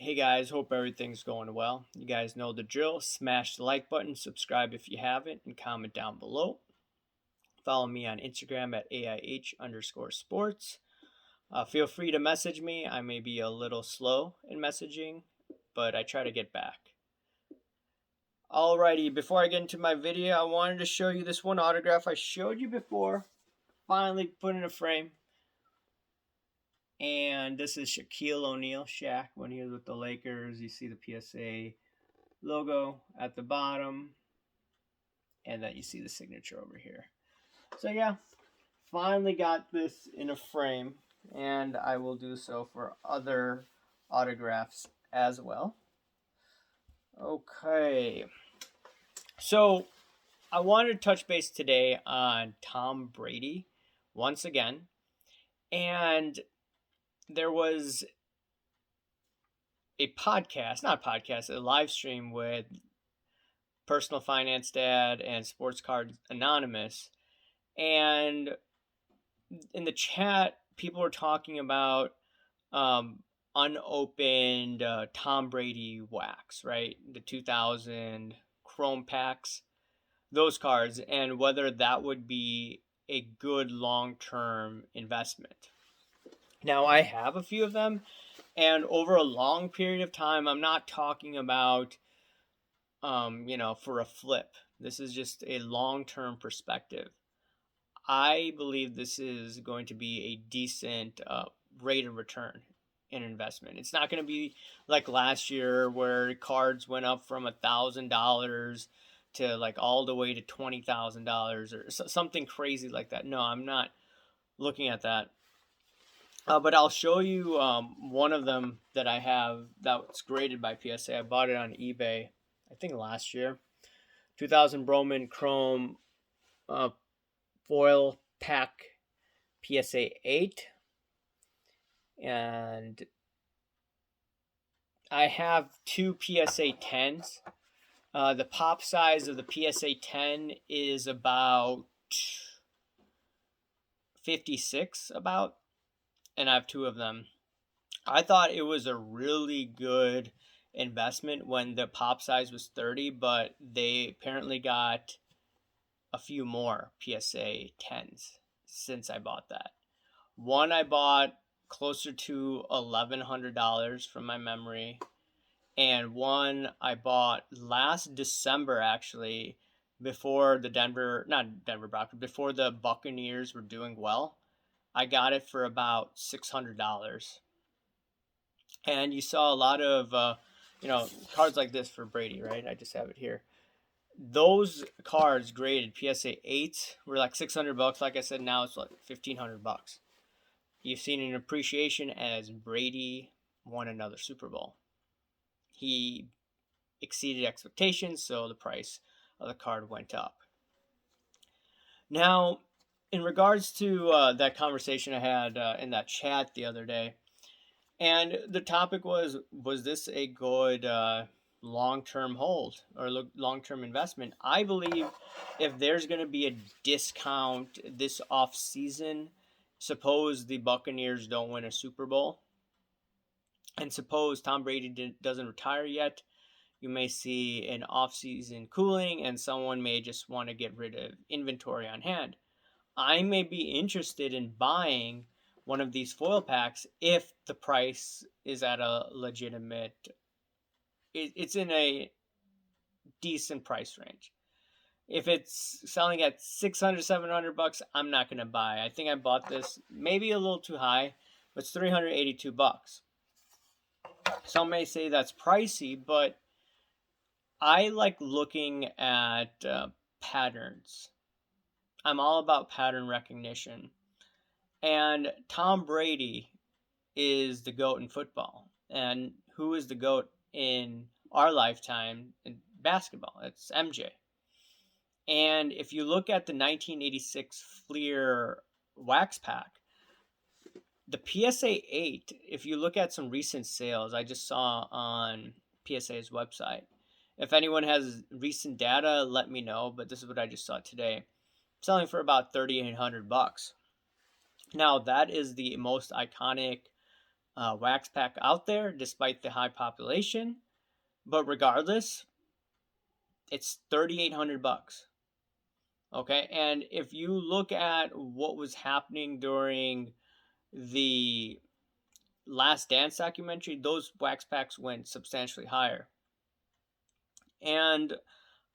Hey guys, hope everything's going well. You guys know the drill. Smash the like button, subscribe if you haven't, and comment down below. Follow me on Instagram at AIH_sports. Feel free to message me. I may be a little slow in messaging, but I try to get back. Alrighty, before I get into my video, I wanted to show you this one autograph I showed you before. Finally put in a frame. And this is Shaquille O'Neal, Shaq, when he was with the Lakers. You see the PSA logo at the bottom, and then you see the signature over here. So yeah, finally got this in a frame, and I will do so for other autographs as well. Okay, so I wanted to touch base today on Tom Brady once again, and there was a live stream with Personal Finance Dad and Sports Cards Anonymous. And in the chat, people were talking about unopened Tom Brady wax, right? The 2000 Chrome packs, those cards, and whether that would be a good long-term investment. Now, I have a few of them, and over a long period of time, I'm not talking about for a flip. This is just a long-term perspective. I believe this is going to be a decent rate of return in investment. It's not going to be like last year where cards went up from $1,000 to like all the way to $20,000 or something crazy like that. No, I'm not looking at that. But I'll show you one of them that I have that's graded by PSA. I bought it on eBay, I think last year. 2000 Bowman Chrome foil pack PSA 8. And I have two PSA 10s. The pop size of the PSA 10 is about 56 about, and I have two of them. I thought it was a really good investment when the pop size was 30, but they apparently got a few more PSA 10s since I bought that. One I bought closer to $1,100 from my memory, and one I bought last December actually, before the before the Buccaneers were doing well. I got it for about $600. And you saw a lot of cards like this for Brady, right? I just have it here. Those cards graded PSA 8 were like $600. Like I said, now it's like $1,500. You've seen an appreciation as Brady won another Super Bowl. He exceeded expectations, so the price of the card went up. Now, in regards to that conversation I had in that chat the other day, and the topic was this a good long-term hold or long-term investment? I believe if there's going to be a discount this off-season, suppose the Buccaneers don't win a Super Bowl, and suppose Tom Brady doesn't retire yet, you may see an off-season cooling and someone may just want to get rid of inventory on hand. I may be interested in buying one of these foil packs if the price is at a legitimate, it's in a decent price range. If it's selling at $600, $700, I'm not going to buy. I think I bought this maybe a little too high, but it's $382. Some may say that's pricey, but I like looking at patterns. I'm all about pattern recognition. And Tom Brady is the GOAT in football. And who is the GOAT in our lifetime in basketball? It's MJ. And if you look at the 1986 Fleer wax pack, the PSA 8, if you look at some recent sales, I just saw on PSA's website. If anyone has recent data, let me know, but this is what I just saw today. Selling for about $3,800. Now, that is the most iconic wax pack out there, despite the high population. But regardless, it's $3,800. Okay, and if you look at what was happening during the Last Dance documentary, those wax packs went substantially higher. And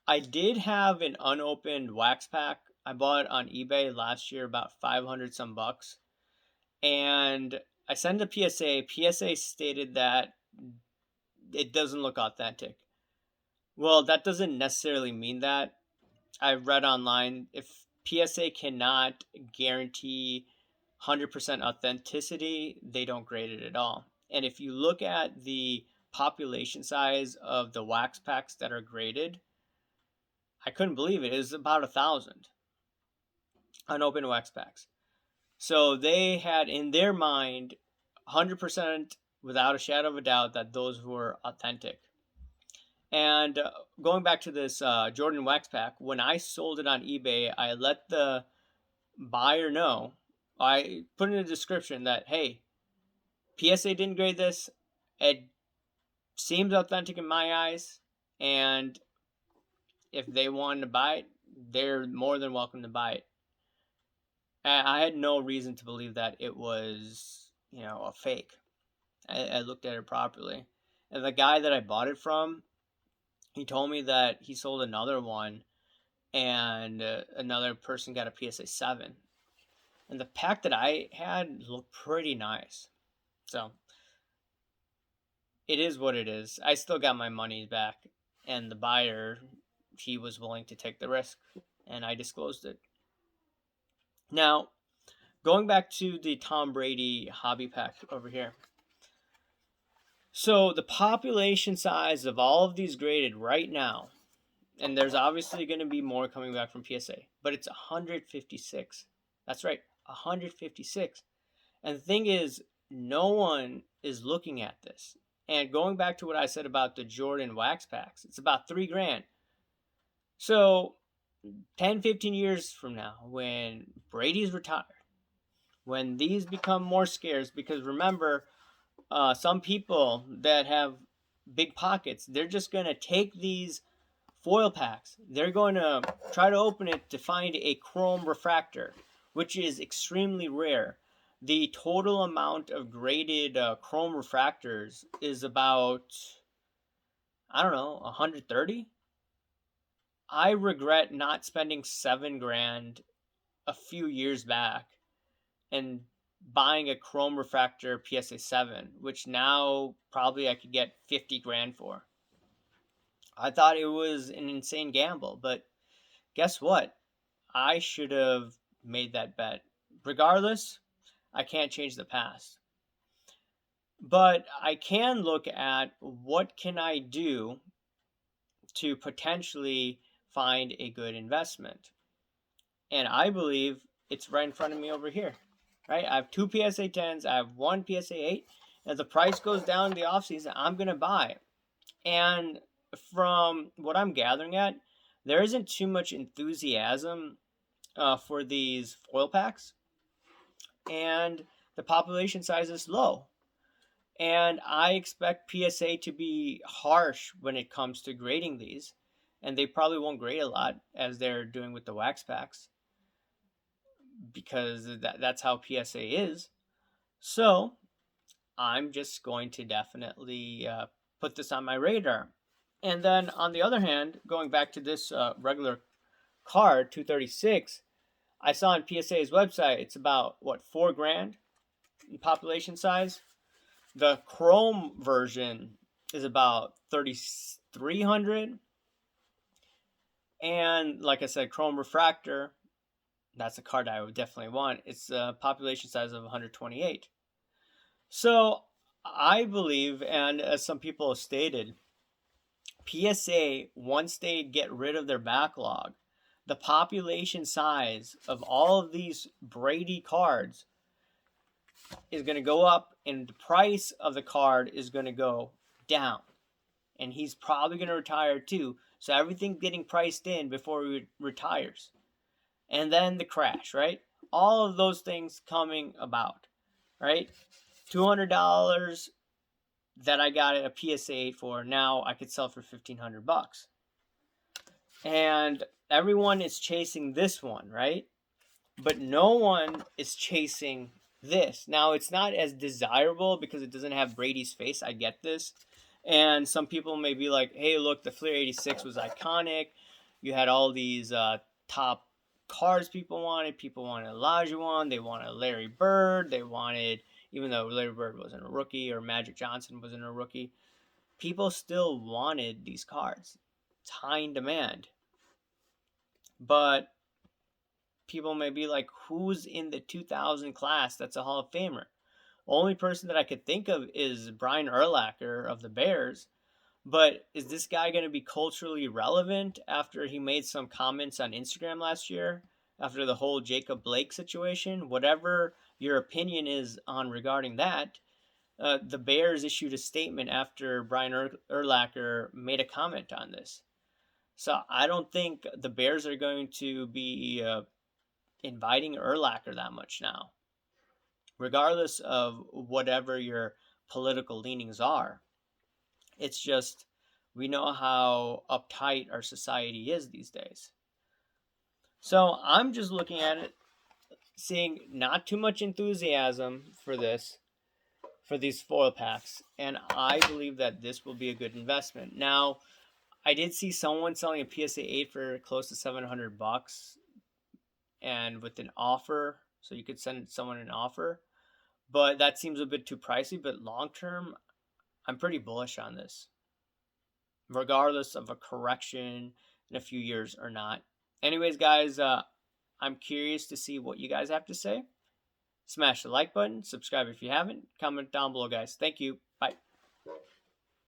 I did have an unopened wax pack. I bought it on eBay last year, about 500 some bucks. And I sent a PSA. PSA stated that it doesn't look authentic. Well, that doesn't necessarily mean that. I've read online if PSA cannot guarantee 100% authenticity, they don't grade it at all. And if you look at the population size of the wax packs that are graded, I couldn't believe it. It was about 1,000 unopened wax packs. So they had in their mind 100% without a shadow of a doubt that those were authentic. And going back to this Jordan wax pack, when I sold it on eBay, I let the buyer know. I put in a description that, hey, PSA didn't grade this. It seems authentic in my eyes. And if they wanted to buy it, they're more than welcome to buy it. And I had no reason to believe that it was, a fake. I looked at it properly. And the guy that I bought it from, he told me that he sold another one and another person got a PSA 7. And the pack that I had looked pretty nice. So it is what it is. I still got my money back. And the buyer, he was willing to take the risk. And I disclosed it. Now, going back to the Tom Brady hobby pack over here. So the population size of all of these graded right now, and there's obviously going to be more coming back from PSA, but it's 156. That's right, 156. And the thing is, no one is looking at this. And going back to what I said about the Jordan wax packs, it's about $3,000. So 10, 15 years from now, when Brady's retired, when these become more scarce, because remember, some people that have big pockets, they're just going to take these foil packs. They're going to try to open it to find a chrome refractor, which is extremely rare. The total amount of graded chrome refractors is about, I don't know, 130. I regret not spending $7,000 a few years back and buying a chrome refractor PSA 7, which now probably I could get $50,000 for. I thought it was an insane gamble, but guess what? I should have made that bet. Regardless, I can't change the past. But I can look at what can I do to potentially find a good investment. And I believe it's right in front of me over here. Right? I have 2 PSA 10s, I have 1 PSA 8. If the price goes down in the offseason, I'm going to buy. And from what I'm gathering at, there isn't too much enthusiasm for these foil packs. And the population size is low. And I expect PSA to be harsh when it comes to grading these. And they probably won't grade a lot as they're doing with the wax packs, because that's how PSA is. So I'm just going to definitely put this on my radar. And then on the other hand, going back to this regular card, 236, I saw on PSA's website, it's about, what, $4,000 in population size. The Chrome version is about 3,300. And like I said, Chrome Refractor, that's a card I would definitely want. It's a population size of 128. So I believe, and as some people have stated, PSA, once they get rid of their backlog, the population size of all of these Brady cards is going to go up, and the price of the card is going to go down. And he's probably going to retire too. So everything's getting priced in before he retires. And then the crash, right? All of those things coming about, right? $200 that I got a PSA 8 for, now I could sell for $1,500. And everyone is chasing this one, right? But no one is chasing this. Now, it's not as desirable because it doesn't have Brady's face. I get this. And some people may be like, hey, look, the Fleer 86 was iconic. You had all these top cars people wanted. People wanted Olajuwon. They wanted Larry Bird. They wanted, even though Larry Bird wasn't a rookie or Magic Johnson wasn't a rookie, people still wanted these cards. It's high in demand. But people may be like, who's in the 2000 class that's a Hall of Famer? Only person that I could think of is Brian Urlacher of the Bears. But is this guy going to be culturally relevant after he made some comments on Instagram last year? After the whole Jacob Blake situation? Whatever your opinion is on regarding that, the Bears issued a statement after Brian Urlacher made a comment on this. So I don't think the Bears are going to be inviting Urlacher that much now, regardless of whatever your political leanings are. It's just, we know how uptight our society is these days. So I'm just looking at it, seeing not too much enthusiasm for this, for these foil packs, and I believe that this will be a good investment. Now, I did see someone selling a PSA 8 for close to $700 and with an offer, so you could send someone an offer, but that seems a bit too pricey. But long term, I'm pretty bullish on this, regardless of a correction in a few years or not. Anyways, guys, I'm curious to see what you guys have to say. Smash the like button, subscribe if you haven't, comment down below, guys. Thank you.